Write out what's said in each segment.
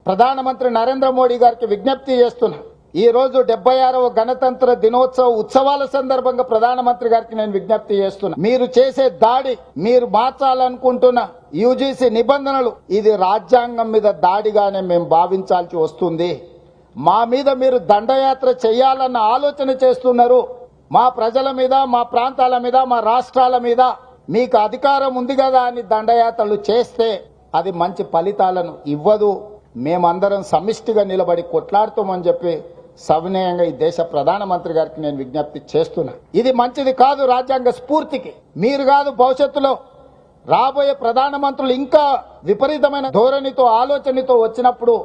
ప్రధానమంత్రి నరేంద్ర మోడీ గారికి విజ్ఞప్తి చేస్తున్నా. ఈ రోజు 76వ గణతంత్ర దినోత్సవ ఉత్సవాల సందర్భంగా ప్రధానమంత్రి గారికి నేను విజ్ఞప్తి చేస్తున్నా. మీరు చేసే దాడి, మీరు మార్చాలనుకుంటున్న యూజీసీ నిబంధనలు, ఇది రాజ్యాంగం మీద దాడిగానే మేము భావించాల్సి వస్తుంది. మా మీద మీరు దండయాత్ర చేయాలన్న ఆలోచన చేస్తున్నారు. మా ప్రజల మీద, మా ప్రాంతాల మీద, మా రాష్ట్రాల మీద మీకు అధికారం ఉంది కదా అని దండయాత్రలు చేస్తే అది మంచి ఫలితాలను ఇవ్వదు. మేమందరం సమిష్టిగా నిలబడి కొట్లాడుతామని చెప్పి సవినయంగా ఈ దేశ ప్రధానమంత్రి గారికి నేను విజ్ఞప్తి చేస్తున్నా. ఇది మంచిది కాదు రాజ్యాంగ స్ఫూర్తికి. మీరు కాదు, భవిష్యత్తులో రాబోయే ప్రధానమంత్రులు ఇంకా విపరీతమైన ధోరణితో, ఆలోచనతో వచ్చినప్పుడు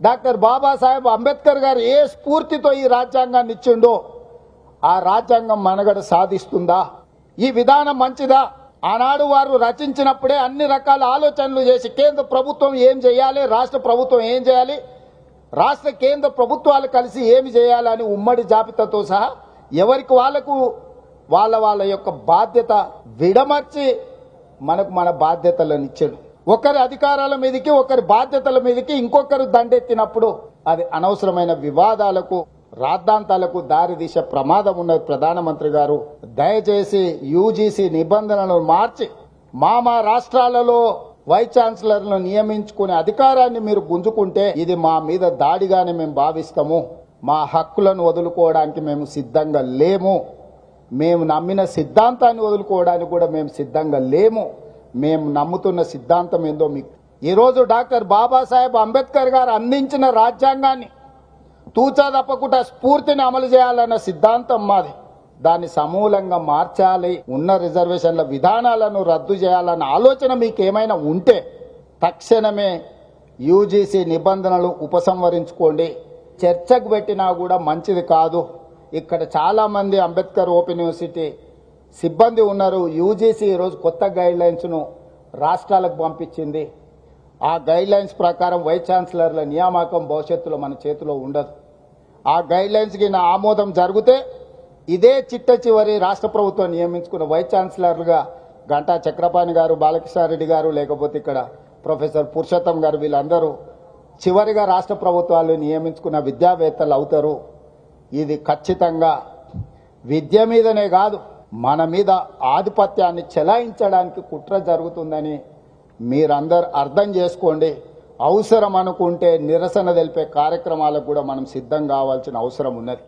డాక్టర్ బాబాసాహెబ్ అంబేద్కర్ గారు ఏ స్ఫూర్తితో ఈ రాజ్యాంగాన్ని ఇచ్చిండో ఆ రాజ్యాంగం మనుగడ సాధిస్తుందా? ఈ విధానం మంచిదా? ఆనాడు వారు రచించినప్పుడే అన్ని రకాల ఆలోచనలు చేసి కేంద్ర ప్రభుత్వం ఏం చేయాలి, రాష్ట్ర ప్రభుత్వం ఏం చేయాలి, రాష్ట్ర కేంద్ర ప్రభుత్వాలు కలిసి ఏమి చేయాలని ఉమ్మడి జాబితాతో సహా ఎవరికి వాళ్లకు వాళ్ళ యొక్క బాధ్యత విడమర్చి మనకు మన బాధ్యతలను ఇచ్చాడు. ఒకరి అధికారాల మీదకి, ఒకరి బాధ్యతల మీదకి ఇంకొకరు దండెత్తినప్పుడు అది అనవసరమైన వివాదాలకు, రాద్ధాంతాలకు దారితీసే ప్రమాదం ఉన్నది. ప్రధానమంత్రి గారు దయచేసి యూజీసీ నిబంధనలను మార్చి మా రాష్ట్రాలలో వైస్ ఛాన్సలర్లను నియమించుకునే అధికారాన్ని మీరు గుంజుకుంటే ఇది మా మీద దాడిగానే మేము భావిస్తాము. మా హక్కులను వదులుకోవడానికి మేము సిద్ధంగా లేము. మేము నమ్మిన సిద్ధాంతాన్ని వదులుకోవడానికి కూడా మేము సిద్ధంగా లేము. మేము నమ్ముతున్న సిద్ధాంతం ఏందో మీకు ఈరోజు డాక్టర్ బాబాసాహెబ్ అంబేద్కర్ గారు అందించిన రాజ్యాంగాన్ని తూచా తప్పకుండా స్ఫూర్తిని అమలు చేయాలన్న సిద్ధాంతం మాది. దాన్ని సమూలంగా మార్చాలి, ఉన్న రిజర్వేషన్ల విధానాలను రద్దు చేయాలన్న ఆలోచన మీకు ఏమైనా ఉంటే తక్షణమే యూజీసీ నిబంధనలు ఉపసంహరించుకోండి. చర్చకు పెట్టినా కూడా మంచిది కాదు. ఇక్కడ చాలా మంది అంబేద్కర్ ఓపెన్ యూనివర్సిటీ సిబ్బంది ఉన్నారు. యూజీసీ ఈరోజు కొత్త గైడ్ లైన్స్ను రాష్ట్రాలకు పంపించింది. ఆ గైడ్ లైన్స్ ప్రకారం వైస్ ఛాన్సలర్ల నియామకం భవిష్యత్తులో మన చేతిలో ఉండదు. ఆ గైడ్ లైన్స్కి నా ఆమోదం జరిగితే ఇదే చిట్ట చివరి రాష్ట్ర ప్రభుత్వం నియమించుకున్న వైస్ ఛాన్సలర్లుగా గంటా చక్రపాణి గారు, బాలకృష్ణారెడ్డి గారు, లేకపోతే ఇక్కడ ప్రొఫెసర్ పురుషోత్తం గారు, వీళ్ళందరూ చివరిగా రాష్ట్ర ప్రభుత్వాలు నియమించుకున్న విద్యావేత్తలు అవుతారు. ఇది ఖచ్చితంగా విద్య మీదనే కాదు, మన మీద ఆధిపత్యాన్ని చెలాయించడానికి కుట్ర జరుగుతుందని మీరందరూ అర్థం చేసుకోండి. అవసరం అనుకుంటే నిరసన తెలిపే కార్యక్రమాలకు కూడా మనం సిద్ధం కావాల్సిన అవసరం ఉన్నది.